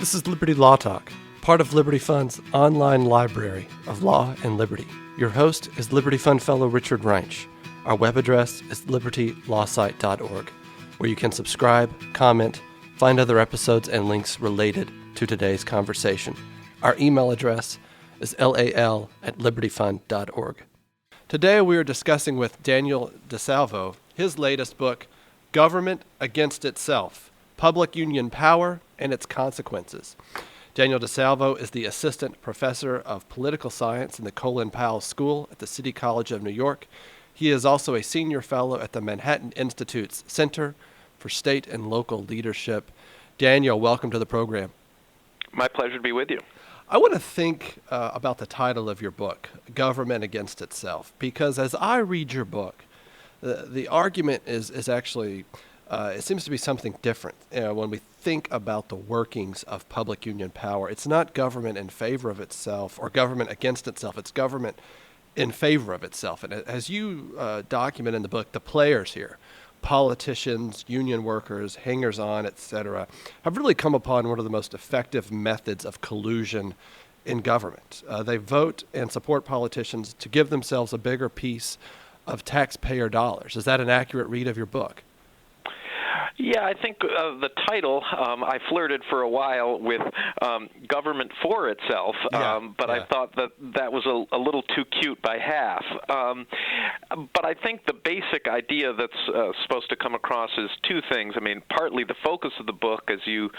This is Liberty Law Talk, part of Liberty Fund's online library of law and liberty. Your host is Liberty Fund Fellow Richard Reinsch. Our web address is libertylawsite.org, where you can subscribe, comment, find other episodes and links related to today's conversation. Our email address is lal@libertyfund.org. Today we are discussing with Daniel DiSalvo his latest book, Government Against Itself, Public Union Power and Its Consequences. Daniel DiSalvo is the Assistant Professor of Political Science in the Colin Powell School at the City College of New York. He is also a Senior Fellow at the Manhattan Institute's Center for State and Local Leadership. Daniel, welcome to the program. My pleasure to be with you. I want to think about the title of your book, Government Against Itself, because as I read your book, the argument is actually, it seems to be something different. When we think about the workings of public union power, it's not government in favor of itself or government against itself, it's government in favor of itself. And as you document in the book, the players here, politicians, union workers, hangers-on, etc., have really come upon one of the most effective methods of collusion in government. They vote and support politicians to give themselves a bigger piece of taxpayer dollars. Is that an accurate read of your book? Yeah, I think the title, I flirted for a while with government for itself, but I thought that was a little too cute by half. But I think the basic idea that's supposed to come across is two things. I mean, partly the focus of the book, as you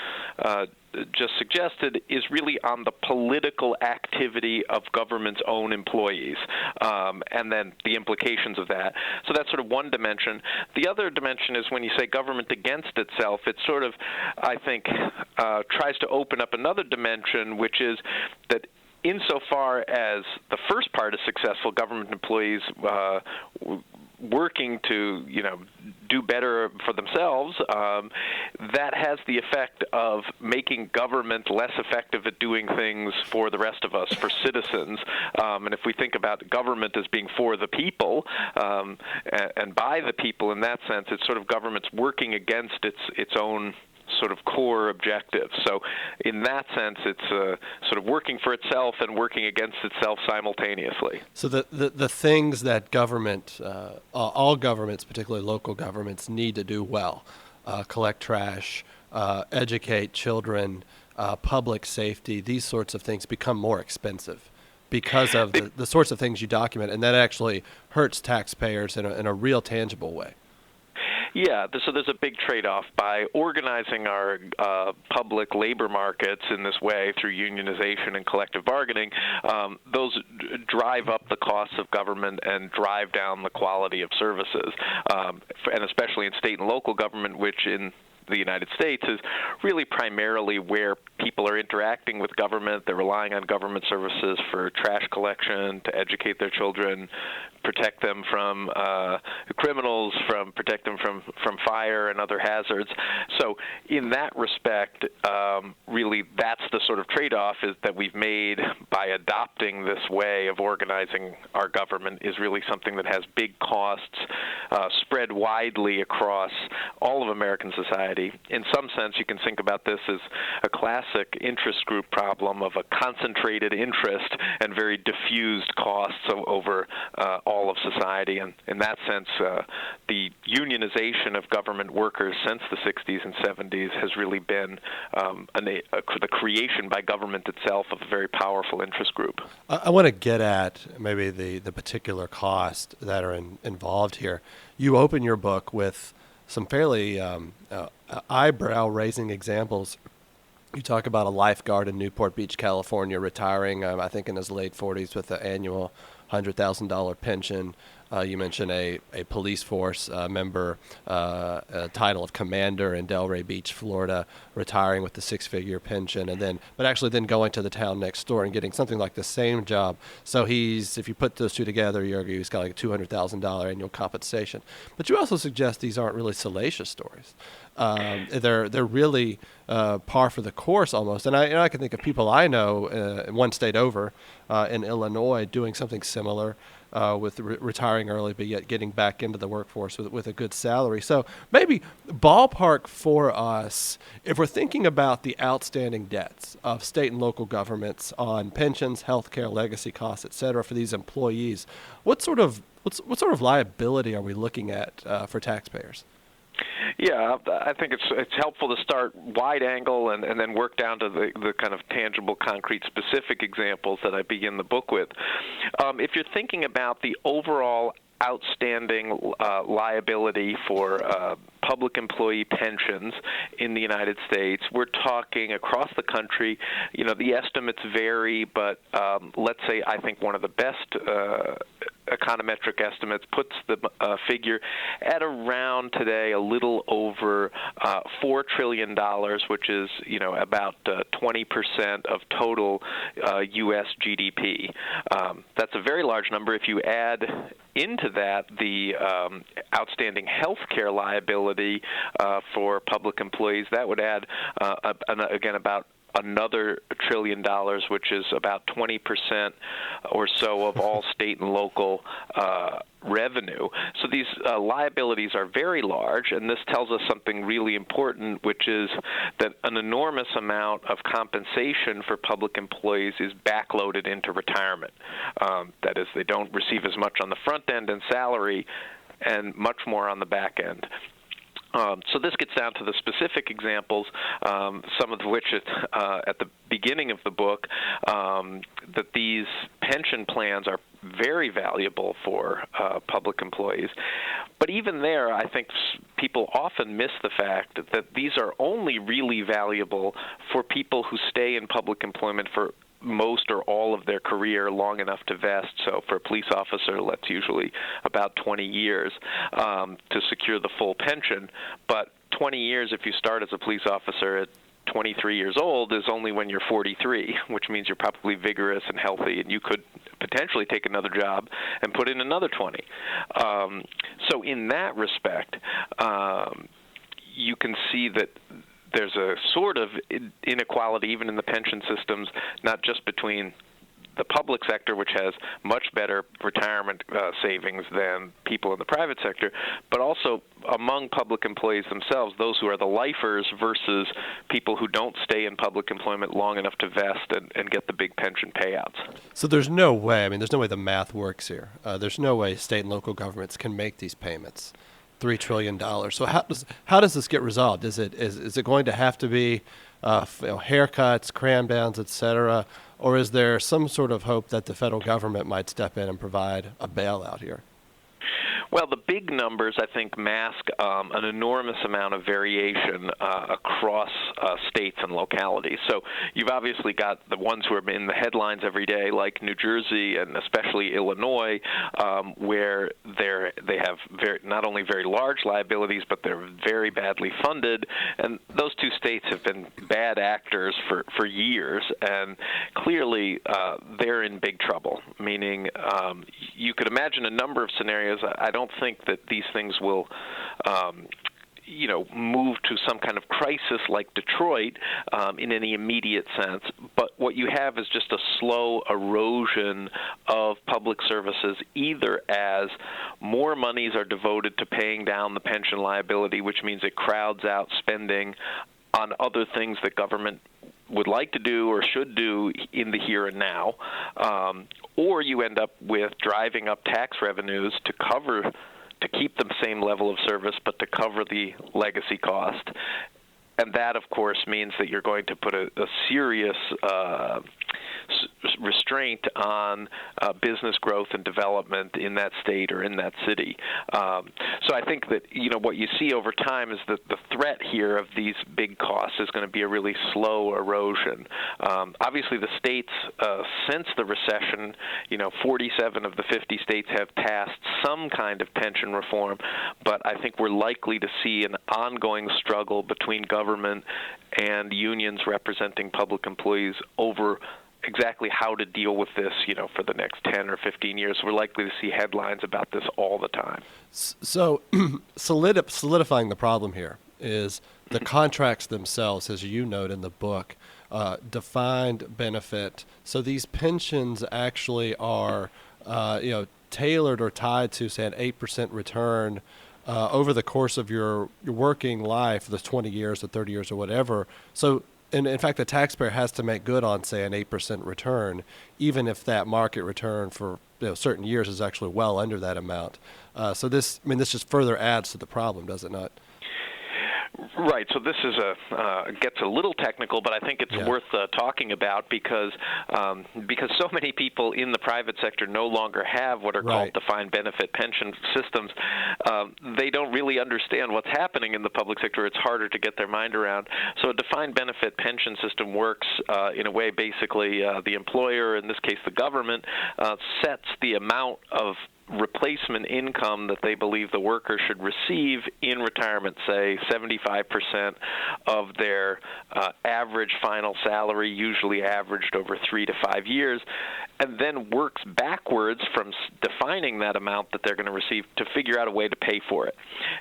just suggested, is really on the political activity of government's own employees, and then the implications of that. So that's sort of one dimension. The other dimension is when you say government against itself, it sort of, I think, tries to open up another dimension, which is that insofar as the first part is successful, government employees working to, do better for themselves, that has the effect of making government less effective at doing things for the rest of us, for citizens. And if we think about government as being for the people and by the people in that sense, it's sort of government's working against its own sort of core objective. So in that sense, it's sort of working for itself and working against itself simultaneously. So the things that government, all governments, particularly local governments, need to do well, collect trash, educate children, public safety, these sorts of things become more expensive because of the sorts of things you document, and that actually hurts taxpayers in a real tangible way. Yeah, so there's a big trade-off. By organizing our public labor markets in this way through unionization and collective bargaining, those drive up the costs of government and drive down the quality of services, and especially in state and local government, which in the United States is really primarily where people are interacting with government. They're relying on government services for trash collection, to educate their children, protect them from criminals, protect them from fire and other hazards. So in that respect, really that's the sort of trade-off is that we've made by adopting this way of organizing our government is really something that has big costs spread widely across all of American society. In some sense, you can think about this as a classic interest group problem of a concentrated interest and very diffused costs over all of society. And in that sense, the unionization of government workers since the 60s and 70s has really been the creation by government itself of a very powerful interest group. I want to get at maybe the particular costs that are involved here. You open your book with some fairly eyebrow-raising examples. You talk about a lifeguard in Newport Beach, California, retiring, I think in his late 40s with an annual $100,000 pension. You mentioned a police force member, a title of commander in Delray Beach, Florida, retiring with the six-figure pension, but actually then going to the town next door and getting something like the same job. So if you put those two together, you argue he's got like a $200,000 annual compensation. But you also suggest these aren't really salacious stories. They're really par for the course almost. And I can think of people I know in one state over in Illinois doing something similar. With retiring early, but yet getting back into the workforce with a good salary. So maybe ballpark for us, if we're thinking about the outstanding debts of state and local governments on pensions, healthcare, legacy costs, et cetera, for these employees, what sort of liability are we looking at for taxpayers? Yeah, I think it's helpful to start wide angle and then work down to the kind of tangible, concrete, specific examples that I begin the book with. If you're thinking about the overall outstanding liability for public employee pensions in the United States, we're talking across the country. The estimates vary, but let's say I think one of the best econometric estimates puts the figure at around today a little over $4 trillion, which is about 20% of total U.S. GDP. That's a very large number. If you add into that the outstanding health care liability for public employees, that would add again about another $1 trillion, which is about 20% or so of all state and local revenue. So these liabilities are very large, and this tells us something really important, which is that an enormous amount of compensation for public employees is backloaded into retirement. That is, they don't receive as much on the front end in salary and much more on the back end. So this gets down to the specific examples, some of which at the beginning of the book, that these pension plans are very valuable for public employees. But even there, I think people often miss the fact that these are only really valuable for people who stay in public employment for most or all of their career long enough to vest. So for a police officer, that's usually about 20 years to secure the full pension. But 20 years, if you start as a police officer at 23 years old, is only when you're 43, which means you're probably vigorous and healthy, and you could potentially take another job and put in another 20. So in that respect, you can see that there's a sort of inequality even in the pension systems, not just between the public sector, which has much better retirement savings than people in the private sector, but also among public employees themselves, those who are the lifers versus people who don't stay in public employment long enough to vest and get the big pension payouts. So there's no way the math works here. There's no way state and local governments can make these payments. $3 trillion. So how does this get resolved? Is it going to have to be haircuts, cram downs, et cetera, or is there some sort of hope that the federal government might step in and provide a bailout here? Well, the big numbers, I think, mask an enormous amount of variation across states and localities. So you've obviously got the ones who are in the headlines every day, like New Jersey and especially Illinois, where they have not only very large liabilities, but they're very badly funded. And those two states have been bad actors for years, and clearly they're in big trouble, meaning you could imagine a number of scenarios. I don't think that these things will move to some kind of crisis like Detroit in any immediate sense. But what you have is just a slow erosion of public services, either as more monies are devoted to paying down the pension liability, which means it crowds out spending on other things that government would like to do or should do in the here and now, or you end up with driving up tax revenues to keep the same level of service, but to cover the legacy cost. And that, of course, means that you're going to put a serious restraint on business growth and development in that state or in that city. So I think that what you see over time is that the threat here of these big costs is going to be a really slow erosion. Obviously, the states since the recession, 47 of the 50 states have passed some kind of pension reform, but I think we're likely to see an ongoing struggle between government and unions representing public employees over exactly how to deal with this, for the next 10 or 15 years. We're likely to see headlines about this all the time. So solidifying the problem here, is the contracts themselves, as you note in the book, defined benefit. So these pensions actually are, tailored or tied to, say, an 8% return over the course of your working life, the 20 years, the 30 years, or whatever. So, in fact, the taxpayer has to make good on, say, an 8% return, even if that market return for certain years is actually well under that amount. So this just further adds to the problem, does it not? Right. So this is gets a little technical, but I think it's worth talking about because so many people in the private sector no longer have what are called defined benefit pension systems. They don't really understand what's happening in the public sector. It's harder to get their mind around. So a defined benefit pension system works in a way. Basically, the employer, in this case the government, sets the amount of replacement income that they believe the worker should receive in retirement, say 75% of their average final salary, usually averaged over 3 to 5 years, and then works backwards from defining that amount that they're going to receive to figure out a way to pay for it.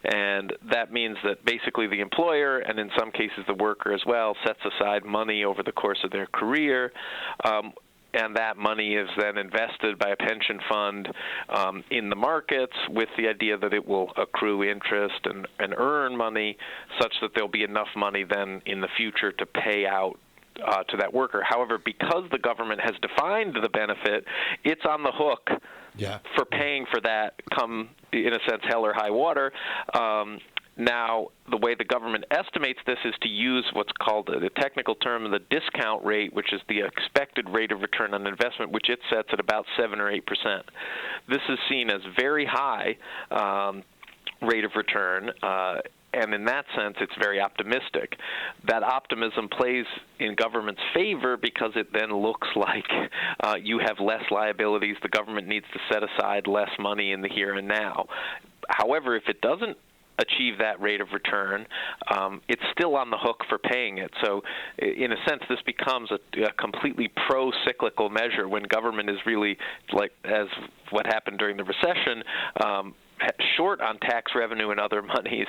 And that means that basically the employer, and in some cases the worker as well, sets aside money over the course of their career, and that money is then invested by a pension fund in the markets with the idea that it will accrue interest and earn money such that there'll be enough money then in the future to pay out to that worker. However, because the government has defined the benefit, it's on the hook for paying for that come, in a sense, hell or high water. Now, the way the government estimates this is to use what's called the technical term, the discount rate, which is the expected rate of return on investment, which it sets at about 7 or 8%. This is seen as very high rate of return, and in that sense, it's very optimistic. That optimism plays in government's favor because it then looks like you have less liabilities. The government needs to set aside less money in the here and now. However, if it doesn't achieve that rate of return, it's still on the hook for paying it. So in a sense, this becomes a completely pro-cyclical measure when government is really, like as what happened during the recession, short on tax revenue and other monies,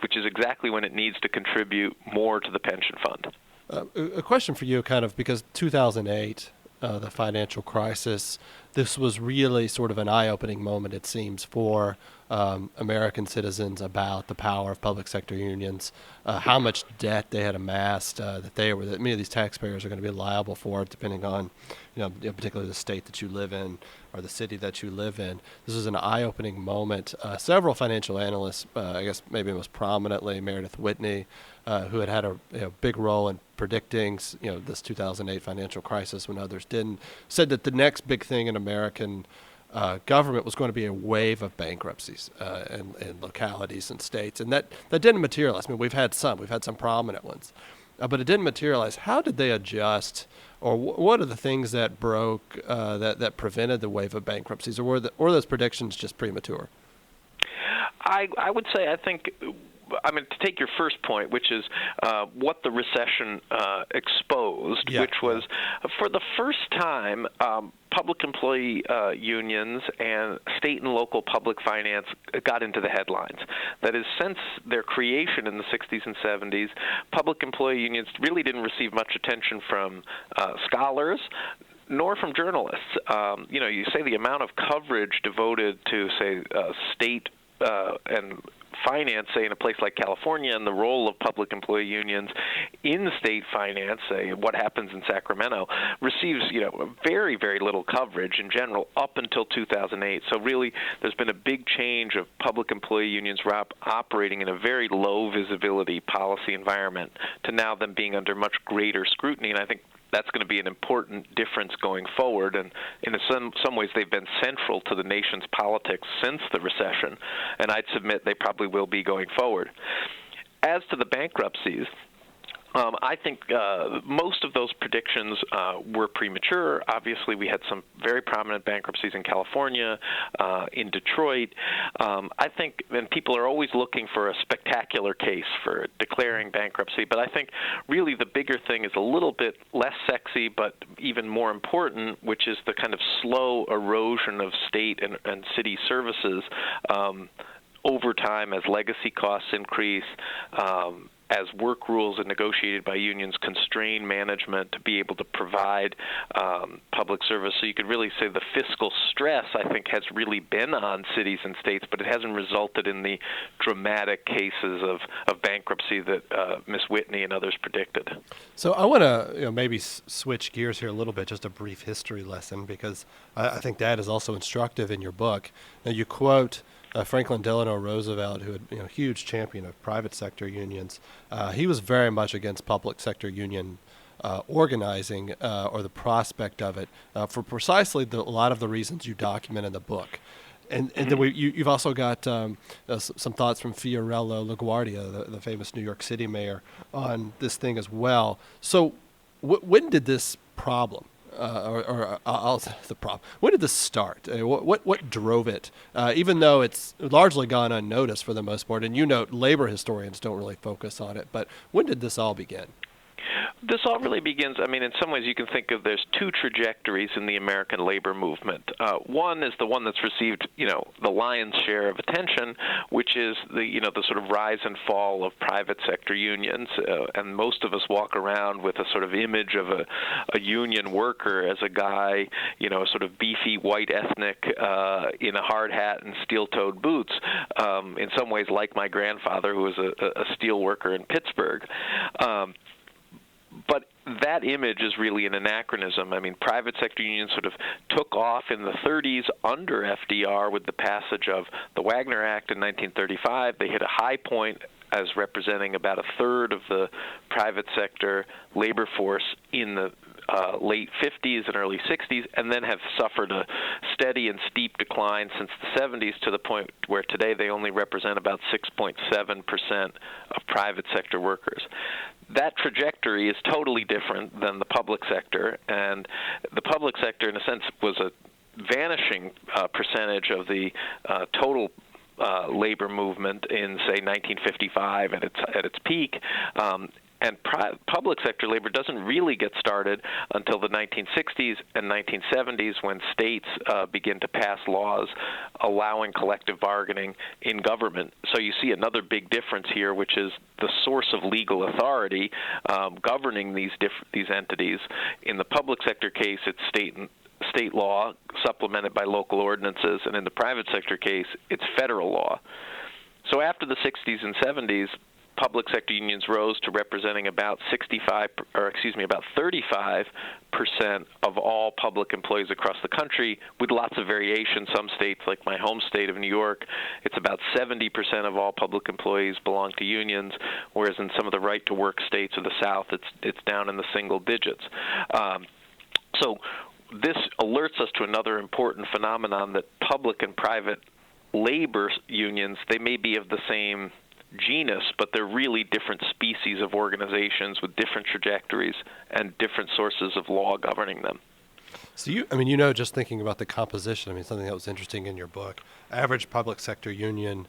which is exactly when it needs to contribute more to the pension fund. A question for you, kind of, because 2008, the financial crisis, this was really sort of an eye-opening moment, it seems, for American citizens about the power of public sector unions, how much debt they had amassed, that many of these taxpayers are going to be liable for, depending on, particularly the state that you live in or the city that you live in. This is an eye-opening moment. Several financial analysts, I guess maybe most prominently Meredith Whitney, who had a big role in predicting this 2008 financial crisis when others didn't, said that the next big thing in American government was going to be a wave of bankruptcies in localities and states, and that didn't materialize. I mean, we've had some prominent ones, but it didn't materialize. How did they adjust, or what are the things that broke that prevented the wave of bankruptcies, or were those predictions just premature? I would say, to take your first point, which is what the recession exposed, which was for the first time, public employee unions and state and local public finance got into the headlines. That is, since their creation in the 60s and 70s, public employee unions really didn't receive much attention from scholars nor from journalists. You say the amount of coverage devoted to, say, state and finance, say in a place like California, and the role of public employee unions in state finance, say what happens in Sacramento, receives very, very little coverage in general up until 2008. So really, there's been a big change of public employee unions operating in a very low visibility policy environment to now them being under much greater scrutiny. And I think that's going to be an important difference going forward, and in some ways they've been central to the nation's politics since the recession, and I'd submit they probably will be going forward. As to the bankruptcies, I think most of those predictions were premature. Obviously, we had some very prominent bankruptcies in California, in Detroit. I think, and people are always looking for a spectacular case for declaring bankruptcy, but I think really the bigger thing is a little bit less sexy, but even more important, which is the kind of slow erosion of state and city services over time as legacy costs increase, as work rules and negotiated by unions constrain management to be able to provide public service. So you could really say the fiscal stress, I think, has really been on cities and states, but it hasn't resulted in the dramatic cases of bankruptcy that Ms. Whitney and others predicted. So I want to maybe switch gears here a little bit, just a brief history lesson, because I think that is also instructive in your book. Now you quote Franklin Delano Roosevelt, who had a huge champion of private sector unions. He was very much against public sector union organizing or the prospect of it for precisely a lot of the reasons you document in the book. And then you've also got some thoughts from Fiorello LaGuardia, the famous New York City mayor, on this thing as well. So when did this problem, the problem, when did this start? What drove it? Even though it's largely gone unnoticed for the most part, and labor historians don't really focus on it, but when did this all begin? This all really begins, in some ways you can think of there's two trajectories in the American labor movement. One is the one that's received, the lion's share of attention, which is the sort of rise and fall of private sector unions. And most of us walk around with a sort of image of a union worker as a guy, sort of beefy white ethnic in a hard hat and steel-toed boots, in some ways like my grandfather, who was a steel worker in Pittsburgh. But that image is really an anachronism. Private sector unions sort of took off in the 30s under FDR with the passage of the Wagner Act in 1935. They hit a high point as representing about a third of the private sector labor force in the late 50s and early 60s, and then have suffered a steady and steep decline since the 70s to the point where today they only represent about 6.7% of private sector workers. That trajectory is totally different than the public sector, and the public sector, in a sense, was a vanishing percentage of the total labor movement in, say, 1955 at its peak. And public sector labor doesn't really get started until the 1960s and 1970s, when states begin to pass laws allowing collective bargaining in government. So you see another big difference here, which is the source of legal authority governing these entities. In the public sector case, it's state law supplemented by local ordinances, and in the private sector case, it's federal law. So after the 60s and 70s, public sector unions rose to representing about 35% of all public employees across the country, with lots of variation. Some states, like my home state of New York, it's about 70% of all public employees belong to unions, whereas in some of the right-to-work states of the South, it's down in the single digits. So this alerts us to another important phenomenon, that public and private labor unions, they may be of the same genus, but they're really different species of organizations with different trajectories and different sources of law governing them. So just thinking about the composition, something that was interesting in your book, average public sector union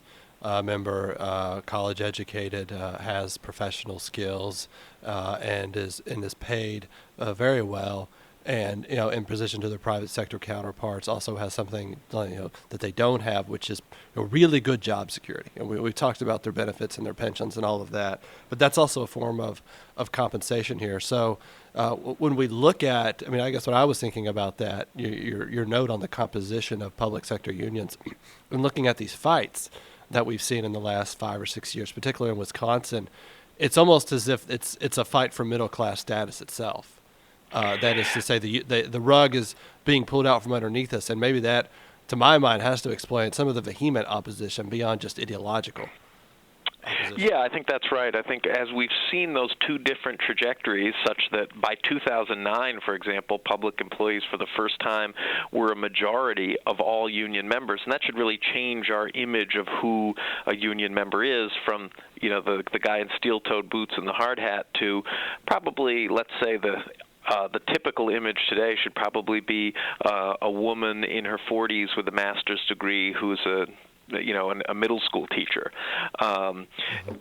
member, college educated, has professional skills, and is paid very well. And in position to their private sector counterparts, also has something that they don't have, which is really good job security. And we've talked about their benefits and their pensions and all of that, but that's also a form of compensation here. So when we look at, I guess what I was thinking about that, your note on the composition of public sector unions, and looking at these fights that we've seen in the last 5 or 6 years, particularly in Wisconsin, it's almost as if it's a fight for middle class status itself. That is to say, the rug is being pulled out from underneath us, and maybe that, to my mind, has to explain some of the vehement opposition beyond just ideological opposition. Yeah, I think that's right. I think as we've seen those two different trajectories, such that by 2009, for example, public employees for the first time were a majority of all union members, and that should really change our image of who a union member is, from the guy in steel-toed boots and the hard hat to probably, let's say, the typical image today should probably be a woman in her 40s with a master's degree who's a middle school teacher,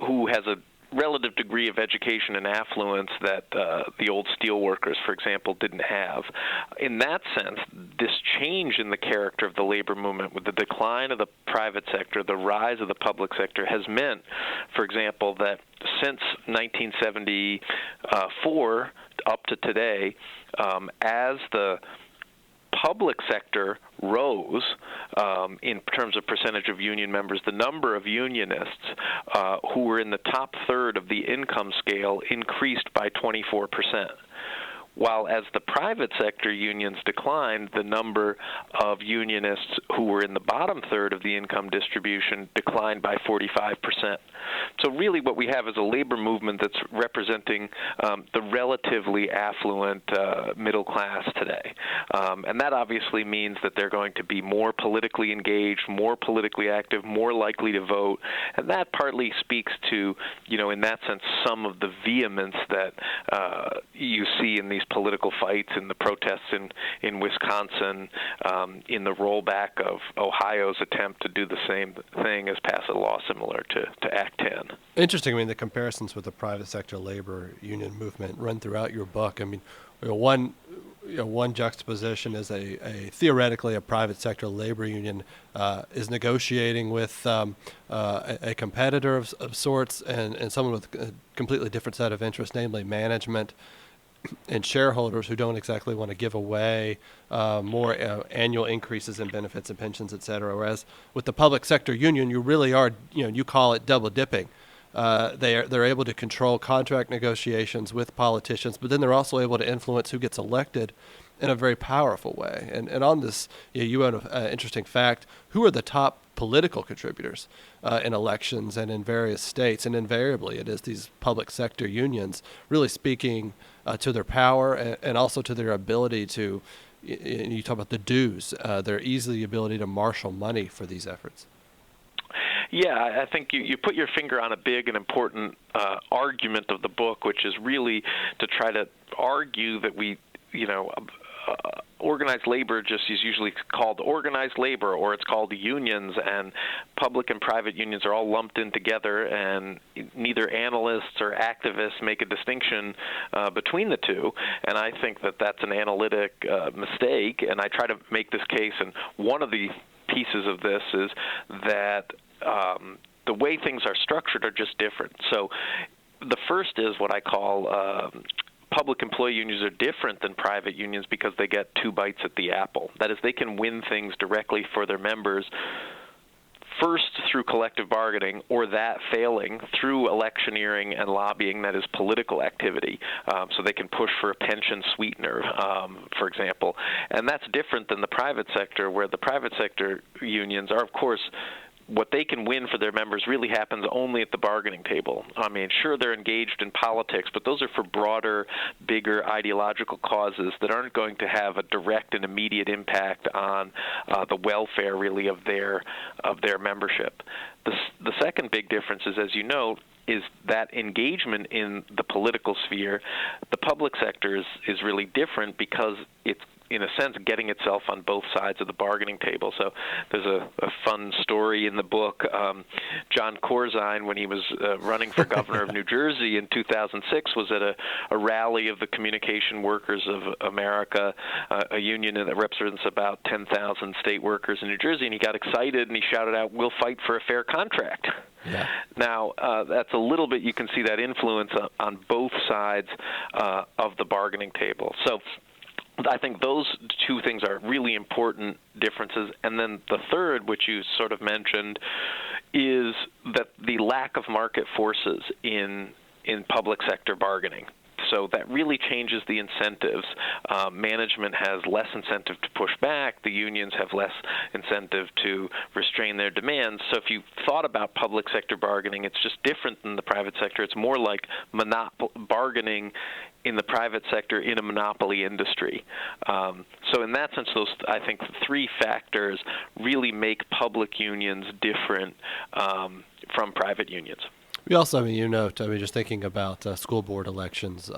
who has a relative degree of education and affluence that the old steel workers, for example, didn't have. In that sense, this change in the character of the labor movement with the decline of the private sector, the rise of the public sector, has meant, for example, that since 1974 up to today, as the public sector rose in terms of percentage of union members, the number of unionists who were in the top third of the income scale increased by 24%. While as the private sector unions declined, the number of unionists who were in the bottom third of the income distribution declined by 45%. So really what we have is a labor movement that's representing the relatively affluent middle class today. And that obviously means that they're going to be more politically engaged, more politically active, more likely to vote. And that partly speaks to, in that sense, some of the vehemence that you see in these political fights, in the protests in Wisconsin, in the rollback of Ohio's attempt to do the same thing as pass a law similar to Act 10. Interesting. I mean, the comparisons with the private sector labor union movement run throughout your book. I mean, one juxtaposition is a theoretically a private sector labor union is negotiating with a competitor of sorts and someone with a completely different set of interests, namely management and shareholders who don't exactly want to give away more annual increases in benefits and pensions, et cetera. Whereas with the public sector union, you really are, you call it double dipping. They're able to control contract negotiations with politicians, but then they're also able to influence who gets elected in a very powerful way. And on this, you had an interesting fact. Who are the top political contributors in elections and in various states? And invariably, it is these public sector unions really speaking to their power and also to their ability to, you talk about the dues, their easy ability to marshal money for these efforts. Yeah, I think you put your finger on a big and important argument of the book, which is really to try to argue that organized labor just is usually called organized labor, or it's called unions, and public and private unions are all lumped in together, and neither analysts or activists make a distinction between the two. And I think that that's an analytic mistake, and I try to make this case, and one of the pieces of this is that the way things are structured are just different. So the first is what I call public employee unions are different than private unions because they get two bites at the apple. That is, they can win things directly for their members, first through collective bargaining, or that failing through electioneering and lobbying, that is political activity. So they can push for a pension sweetener, for example. And that's different than the private sector, where the private sector unions are, of course, what they can win for their members really happens only at the bargaining table. I mean, sure, they're engaged in politics, but those are for broader, bigger ideological causes that aren't going to have a direct and immediate impact on the welfare, really, of their membership. The second big difference is, as you know, is that engagement in the political sphere. The public sector is really different because it's, in a sense, getting itself on both sides of the bargaining table. So there's a fun story in the book. John Corzine, when he was running for governor of New Jersey in 2006, was at a rally of the Communication Workers of America, a union that represents about 10,000 state workers in New Jersey, and he got excited and he shouted out, "We'll fight for a fair contract." Yeah. Now, that's a little bit, you can see that influence on both sides of the bargaining table. So I think those two things are really important differences. And then the third, which you sort of mentioned, is that the lack of market forces in public sector bargaining. So that really changes the incentives. Management has less incentive to push back. The unions have less incentive to restrain their demands. So if you thought about public sector bargaining, it's just different than the private sector. It's more like bargaining in the private sector in a monopoly industry. So in that sense, those, I think, three factors really make public unions different from private unions. We also, just thinking about school board elections,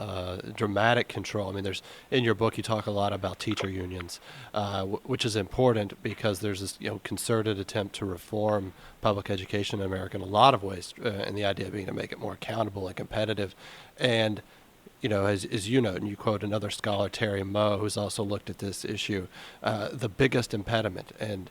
dramatic control. I mean, there's in your book you talk a lot about teacher unions, which is important because there's this concerted attempt to reform public education in America in a lot of ways, and the idea being to make it more accountable and competitive, and as you know, and you quote another scholar, Terry Moe, who's also looked at this issue, the biggest impediment in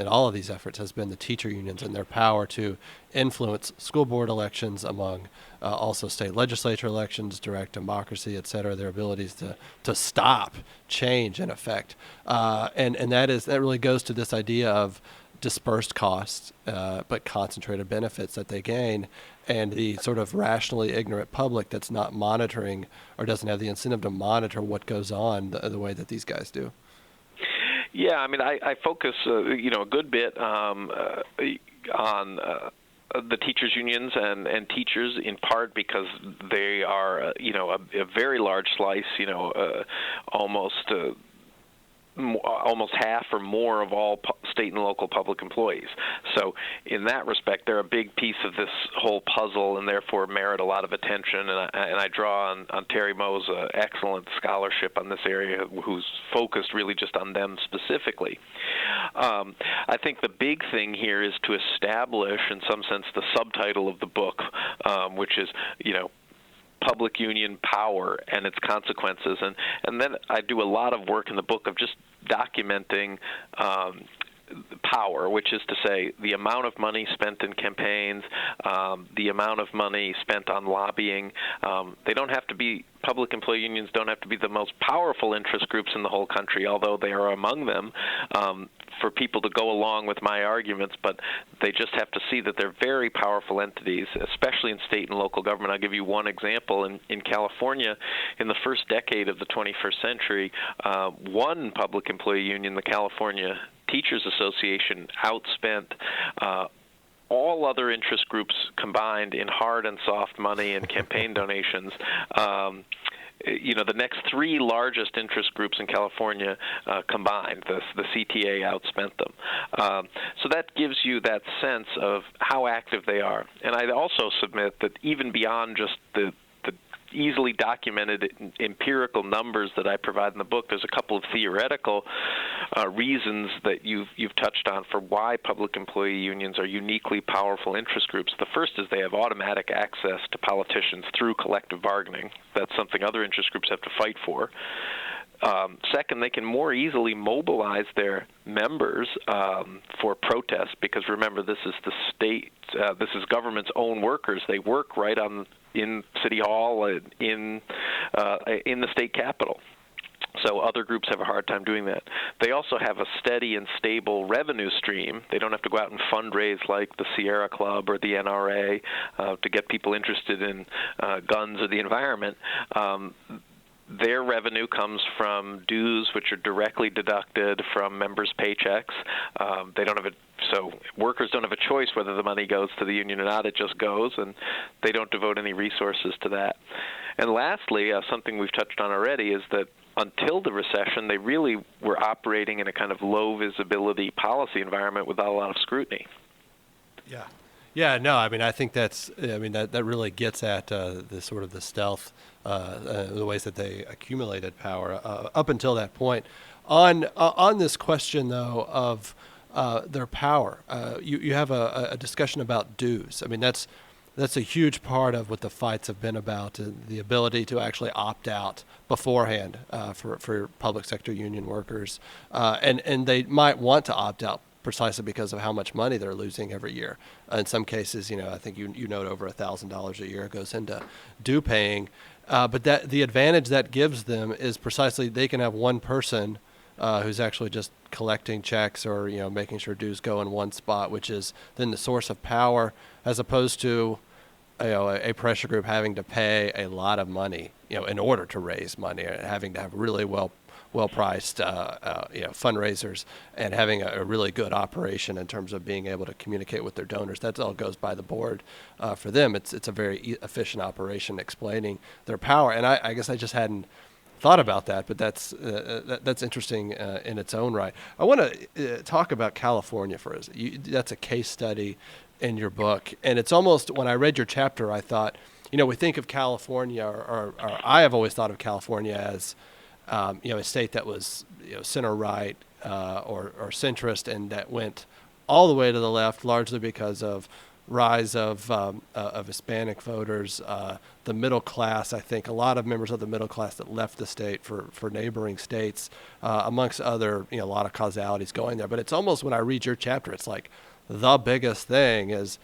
all of these efforts has been the teacher unions and their power to influence school board elections, among also state legislature elections, direct democracy, et cetera, their abilities to stop change in effect. And that really goes to this idea of dispersed costs, but concentrated benefits that they gain, and the sort of rationally ignorant public that's not monitoring or doesn't have the incentive to monitor what goes on the way that these guys do. Yeah, I mean, I focus, a good bit on the teachers unions and teachers, in part because they are, a very large slice, almost half or more of all state and local public employees. So in that respect, they're a big piece of this whole puzzle and therefore merit a lot of attention. And I draw on Terry Moe's excellent scholarship on this area, who's focused really just on them specifically. I think the big thing here is to establish, in some sense, the subtitle of the book, which is, public union power and its consequences, and then I do a lot of work in the book of just documenting power, which is to say the amount of money spent in campaigns, the amount of money spent on lobbying. They don't have to be, public employee unions don't have to be the most powerful interest groups in the whole country, although they are among them, for people to go along with my arguments, but they just have to see that they're very powerful entities, especially in state and local government. I'll give you one example. In California, in the first decade of the 21st century, one public employee union, the California Teachers Association, outspent all other interest groups combined in hard and soft money and campaign donations. The next three largest interest groups in California combined, the CTA outspent them. So that gives you that sense of how active they are. And I also submit that even beyond just the easily documented empirical numbers that I provide in the book, there's a couple of theoretical reasons that you've touched on for why public employee unions are uniquely powerful interest groups. The first is they have automatic access to politicians through collective bargaining. That's something other interest groups have to fight for. Second, they can more easily mobilize their members for protest, because remember, this is the state, this is government's own workers. They work right in City Hall, in the state capitol. So other groups have a hard time doing that. They also have a steady and stable revenue stream. They don't have to go out and fundraise like the Sierra Club or the NRA to get people interested in guns or the environment. Their revenue comes from dues, which are directly deducted from members' paychecks. So workers don't have a choice whether the money goes to the union or not. It just goes, and they don't devote any resources to that. And lastly, something we've touched on already is that until the recession, they really were operating in a kind of low visibility policy environment without a lot of scrutiny. Yeah. Yeah, no, I think that really gets at the sort of the stealth, the ways that they accumulated power up until that point. On this question, though, of their power, you have a discussion about dues. I mean, that's a huge part of what the fights have been about, the ability to actually opt out beforehand for public sector union workers, and they might want to opt out precisely because of how much money they're losing every year. In some cases, I think you note over $1,000 a year goes into due paying. But that the advantage that gives them is precisely they can have one person who's actually just collecting checks or making sure dues go in one spot, which is then the source of power, as opposed to a pressure group having to pay a lot of money in order to raise money, having to have really well-priced fundraisers and having a really good operation in terms of being able to communicate with their donors. That all goes by the board. For them, it's a very efficient operation explaining their power. And I guess I just hadn't thought about that, but that's interesting in its own right. I want to talk about California for us. That's a case study in your book. And it's almost, when I read your chapter, I thought, we think of California, or I have always thought of California as, a state that was, center right or centrist, and that went all the way to the left, largely because of rise of Hispanic voters, the middle class. I think a lot of members of the middle class that left the state for neighboring states, amongst other, a lot of causalities going there. But it's almost, when I read your chapter, it's like the biggest thing is,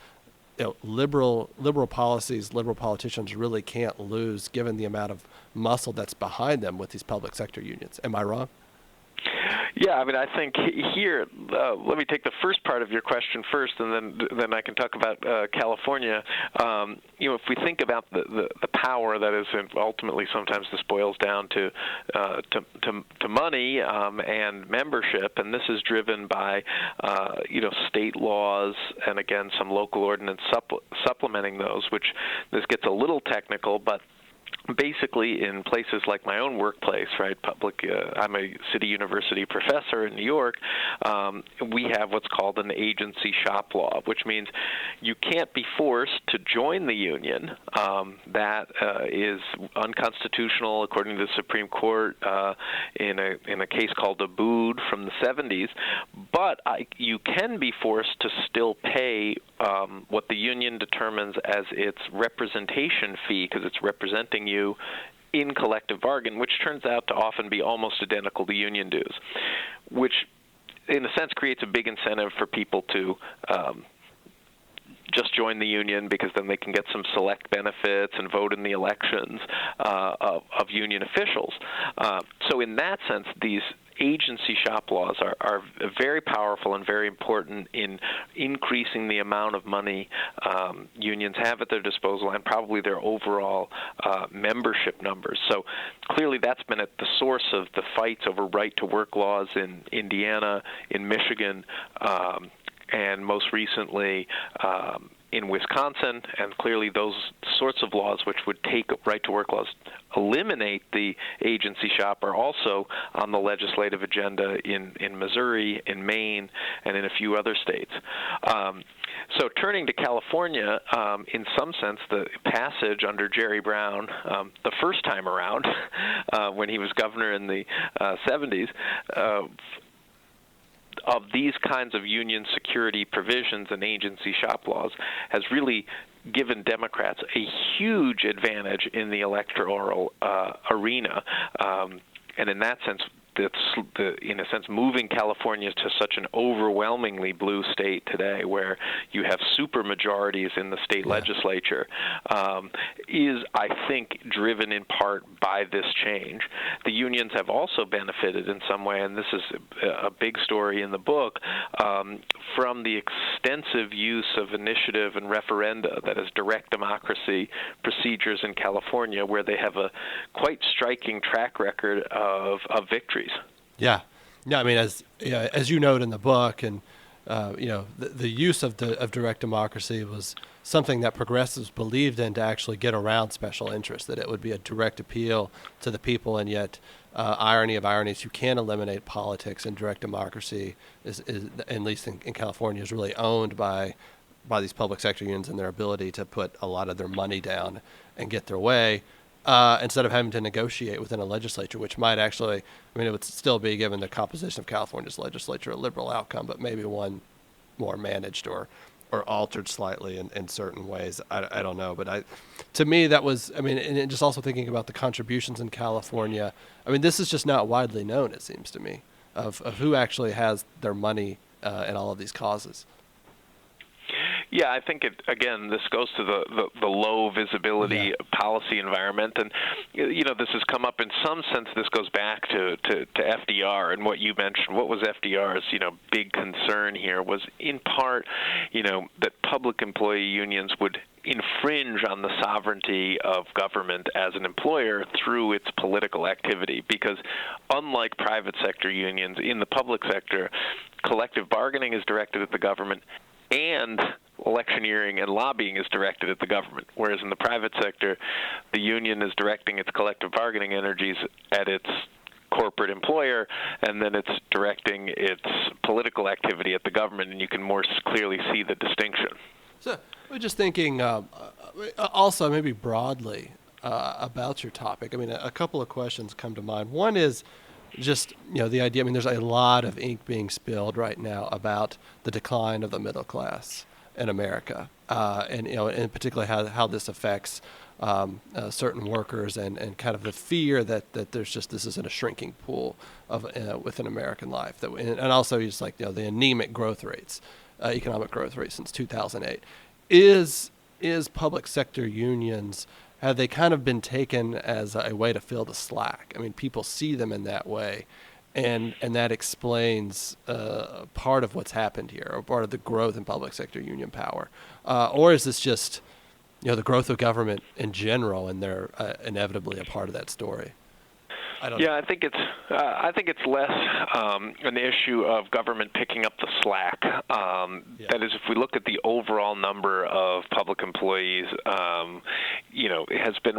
liberal policies, liberal politicians really can't lose, given the amount of muscle that's behind them with these public sector unions. Am I wrong? Yeah, I mean, I think here, let me take the first part of your question first, and then I can talk about California. If we think about the power that is ultimately, sometimes this boils down to money and membership, and this is driven by state laws and, again, some local ordinance supplementing those, which this gets a little technical, but basically in places like my own workplace, right, I'm a city university professor in New York, we have what's called an agency shop law, which means you can't be forced to join the union. That is unconstitutional according to the Supreme Court in a case called Abood from the 70s, but you can be forced to still pay what the union determines as its representation fee, because it's representing you in collective bargain, which turns out to often be almost identical to union dues, which in a sense creates a big incentive for people to just join the union, because then they can get some select benefits and vote in the elections of union officials. So in that sense, these agency shop laws are very powerful and very important in increasing the amount of money unions have at their disposal, and probably their overall membership numbers. So clearly that's been at the source of the fights over right-to-work laws in Indiana, in Michigan, and most recently in Wisconsin, and clearly those sorts of laws which would take right-to-work laws, eliminate the agency shop, are also on the legislative agenda in Missouri, in Maine, and in a few other states. So turning to California, in some sense, the passage under Jerry Brown, the first time around, when he was governor in the 70s, of these kinds of union security provisions and agency shop laws has really given Democrats a huge advantage in the electoral arena. And in that sense, in a sense, moving California to such an overwhelmingly blue state today, where you have super majorities in the state legislature, is, I think, driven in part by this change. The unions have also benefited in some way, and this is a big story in the book, from the extensive use of initiative and referenda, that is, direct democracy procedures in California, where they have a quite striking track record of victories. Yeah. I mean, as you note in the book, and the use of direct democracy was something that progressives believed in to actually get around special interests, that it would be a direct appeal to the people, and yet, irony of ironies, you can eliminate politics, and direct democracy is at least in California, is really owned by these public sector unions and their ability to put a lot of their money down and get their way. Instead of having to negotiate within a legislature, which might actually, it would still be, given the composition of California's legislature, a liberal outcome, but maybe one more managed or altered slightly in certain ways. I don't know. But to me, that was, and just also thinking about the contributions in California, this is just not widely known, it seems to me, of who actually has their money in all of these causes. Yeah, I think this goes to the low visibility policy environment, and this has come up in some sense. This goes back to FDR and what you mentioned. What was FDR's big concern here was, in part, that public employee unions would infringe on the sovereignty of government as an employer through its political activity, because unlike private sector unions, in the public sector, collective bargaining is directed at the government, and electioneering and lobbying is directed at the government, whereas in the private sector, the union is directing its collective bargaining energies at its corporate employer, and then it's directing its political activity at the government, and you can more clearly see the distinction. So we're just thinking also maybe broadly about your topic. I mean, a couple of questions come to mind. One is just, the idea. I mean, there's a lot of ink being spilled right now about the decline of the middle class in America, and in particular how this affects certain workers, and kind of the fear that there's just this isn't a shrinking pool of within American life, and also just like the anemic growth rates, economic growth rates since 2008. Is public sector unions, have they kind of been taken as a way to fill the slack? I mean, people see them in that way, and that explains part of what's happened here, or part of the growth in public sector union power, or is this just the growth of government in general, and they're inevitably a part of that story? Yeah, I think it's less an issue of government picking up the slack. That is, if we look at the overall number of public employees, it has been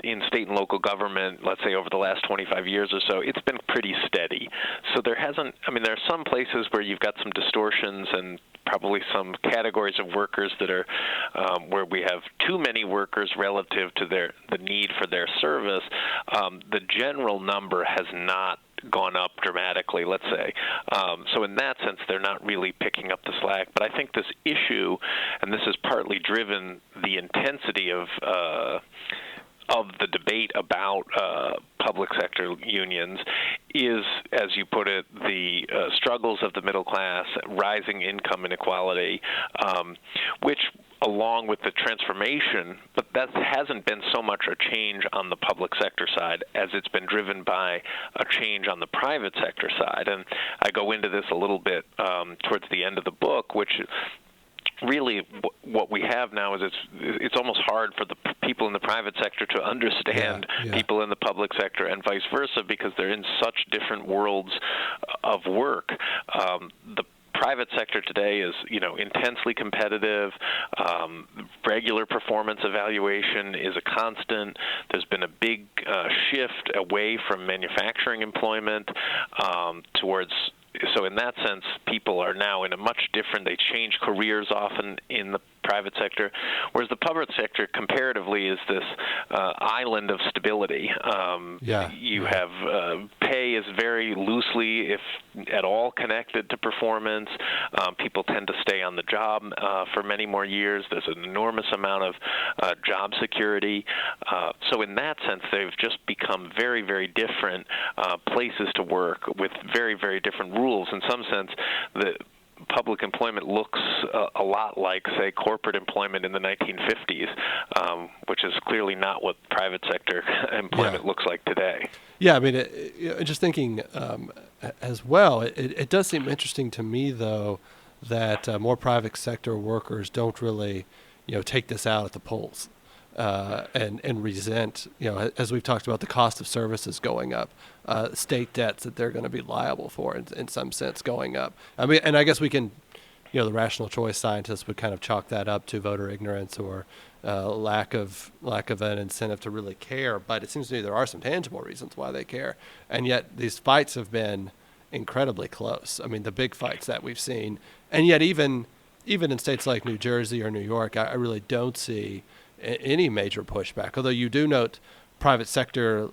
in state and local government, let's say over the last 25 years or so, it's been pretty steady. So there hasn't. I mean, there are some places where you've got some distortions and probably some categories of workers that are where we have too many workers relative to the need for their service. The general number has not gone up dramatically, let's say. So in that sense, they're not really picking up the slack. But I think this issue, and this has partly driven the intensity of the debate about public sector unions, is, as you put it, the struggles of the middle class, rising income inequality, which, along with the transformation, but that hasn't been so much a change on the public sector side as it's been driven by a change on the private sector side. And I go into this a little bit towards the end of the book, which really what we have now is it's almost hard for the people in the private sector to understand people in the public sector, and vice versa, because they're in such different worlds of work. The private sector today is, intensely competitive. Regular performance evaluation is a constant. There's been a big shift away from manufacturing employment towards. So in that sense, people are now in a much different, they change careers often in the private sector, whereas the public sector comparatively is this island of stability. You have pay is very loosely, if at all, connected to performance. People tend to stay on the job for many more years. There's an enormous amount of job security. So in that sense, they've just become very, very different places to work with very, very different rules. In some sense, the public employment looks a lot like, say, corporate employment in the 1950s, which is clearly not what private sector employment looks like today. Yeah, I mean, just thinking as well, it does seem interesting to me, though, that more private sector workers don't really, take this out at the polls and resent, as we've talked about, the cost of services going up, state debts that they're going to be liable for in some sense going up. I mean, and I guess we can, the rational choice scientists would kind of chalk that up to voter ignorance or lack of an incentive to really care. But it seems to me there are some tangible reasons why they care, and yet these fights have been incredibly close. I mean, the big fights that we've seen, and yet even in states like New Jersey or New York, I really don't see any major pushback. Although you do note private sector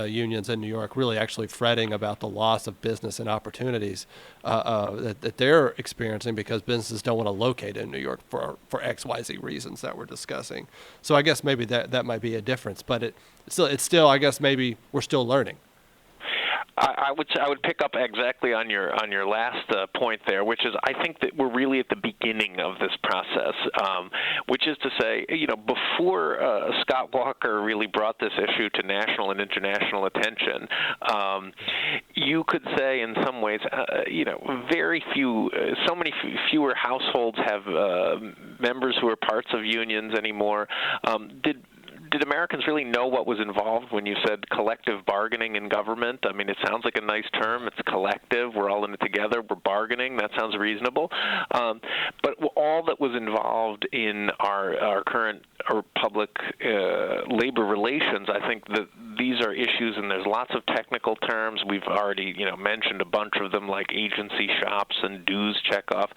unions in New York really actually fretting about the loss of business and opportunities that they're experiencing because businesses don't want to locate in New York for XYZ reasons that we're discussing. So I guess maybe that might be a difference, but it's still I guess maybe we're still learning. I would pick up exactly on your last point there, which is I think that we're really at the beginning of this process, which is to say, before Scott Walker really brought this issue to national and international attention, you could say in some ways, very few, so many fewer households have members who are parts of unions anymore. Did Americans really know what was involved when you said collective bargaining in government? I mean, it sounds like a nice term. It's collective. We're all in it together. We're bargaining. That sounds reasonable. But all that was involved in our current or public labor relations, I think these are issues, and there's lots of technical terms. We've already, mentioned a bunch of them, like agency shops and dues checkoff.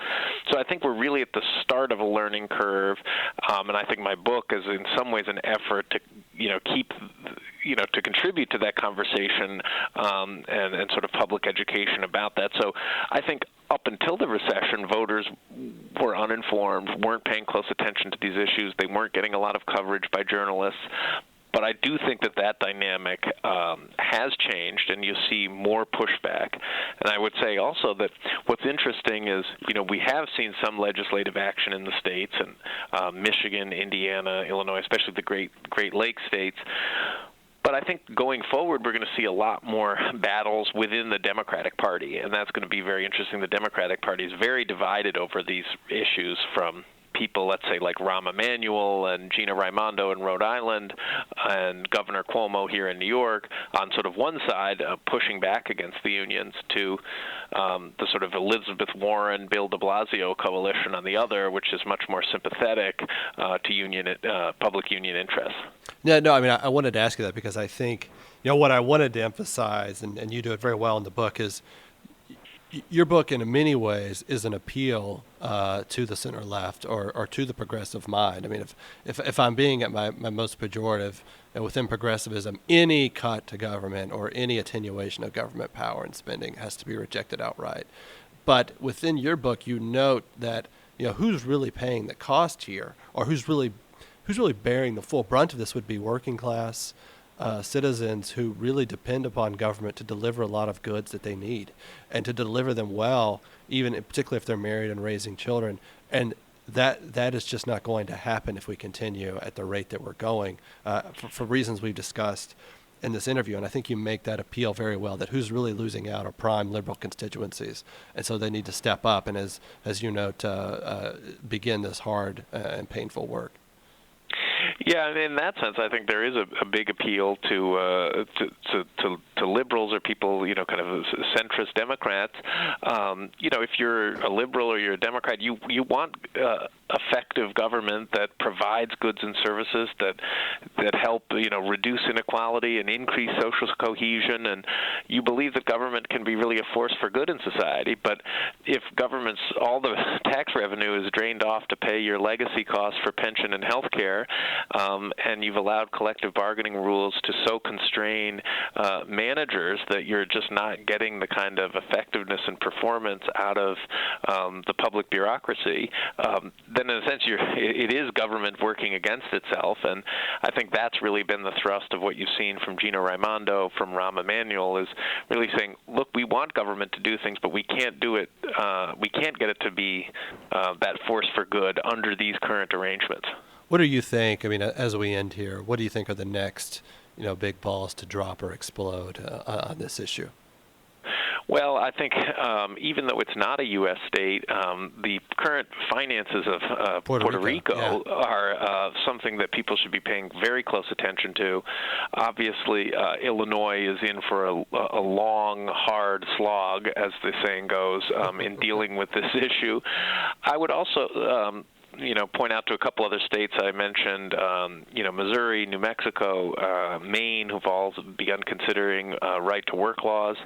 So I think we're really at the start of a learning curve, and I think my book is in some ways an effort to, keep, to contribute to that conversation and sort of public education about that. So I think up until the recession, voters were uninformed, weren't paying close attention to these issues. They weren't getting a lot of coverage by journalists. But I do think that dynamic has changed, and you see more pushback. And I would say also that what's interesting is, we have seen some legislative action in the states, and Michigan, Indiana, Illinois, especially the Great Lakes states. But I think going forward, we're going to see a lot more battles within the Democratic Party, and that's going to be very interesting. The Democratic Party is very divided over these issues, from people, let's say, like Rahm Emanuel and Gina Raimondo in Rhode Island and Governor Cuomo here in New York on sort of one side, pushing back against the unions, to the sort of Elizabeth Warren, Bill de Blasio coalition on the other, which is much more sympathetic to public union interests. Yeah, no, I mean, I wanted to ask you that because I think, what I wanted to emphasize, and you do it very well in the book, is your book in many ways is an appeal to the center left or to the progressive mind. I mean, if I'm being at my most pejorative, within progressivism, any cut to government or any attenuation of government power and spending has to be rejected outright. But within your book, you note that who's really paying the cost here, or who's really bearing the full brunt of this, would be working class citizens who really depend upon government to deliver a lot of goods that they need, and to deliver them well, even particularly if they're married and raising children. And that is just not going to happen if we continue at the rate that we're going, for reasons we've discussed in this interview. And I think you make that appeal very well, that who's really losing out are prime liberal constituencies. And so they need to step up and, as you note, begin this hard and painful work. Yeah, and in that sense, I think there is a big appeal to liberals, or people, kind of centrist Democrats. If you're a liberal or you're a Democrat, you want effective government that provides goods and services that help, reduce inequality and increase social cohesion, and you believe that government can be really a force for good in society. But if all the tax revenue is drained off to pay your legacy costs for pension and health care, and you've allowed collective bargaining rules to so constrain managers that you're just not getting the kind of effectiveness and performance out of the public bureaucracy, then in a sense it is government working against itself. And I think that's really been the thrust of what you've seen from Gina Raimondo, from Rahm Emanuel, is really saying, look, we want government to do things, but we can't do it. We can't get it to be that force for good under these current arrangements. What do you think, I mean, as we end here, what do you think are the next, big balls to drop or explode on this issue? Well, I think even though it's not a U.S. state, the current finances of Puerto Rico are something that people should be paying very close attention to. Obviously, Illinois is in for a long, hard slog, as the saying goes, in dealing with this issue. I would also point out to a couple other states I mentioned, Missouri, New Mexico, Maine, who've all begun considering right-to-work laws.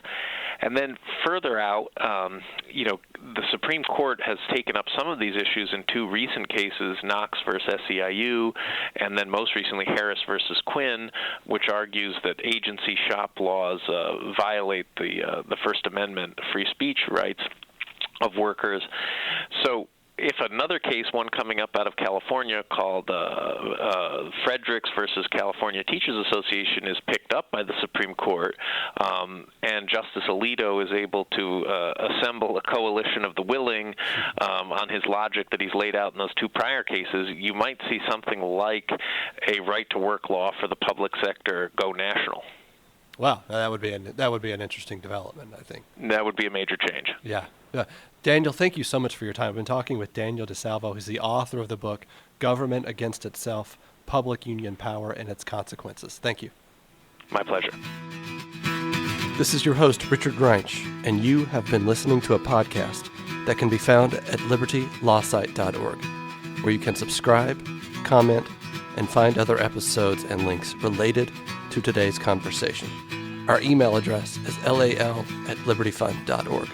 And then further out, the Supreme Court has taken up some of these issues in two recent cases, Knox versus SEIU, and then most recently Harris versus Quinn, which argues that agency shop laws violate the First Amendment free speech rights of workers. So if another case, one coming up out of California called Fredericks versus California Teachers Association, is picked up by the Supreme Court, and Justice Alito is able to assemble a coalition of the willing on his logic that he's laid out in those two prior cases, you might see something like a right-to-work law for the public sector go national. Wow, that would be an interesting development, I think. That would be a major change. Yeah. Daniel, thank you so much for your time. I've been talking with Daniel DiSalvo, who's the author of the book, Government Against Itself, Public Union Power and Its Consequences. Thank you. My pleasure. This is your host, Richard Greinch, and you have been listening to a podcast that can be found at libertylawsite.org, where you can subscribe, comment, and find other episodes and links related to today's conversation. Our email address is lal@libertyfund.org.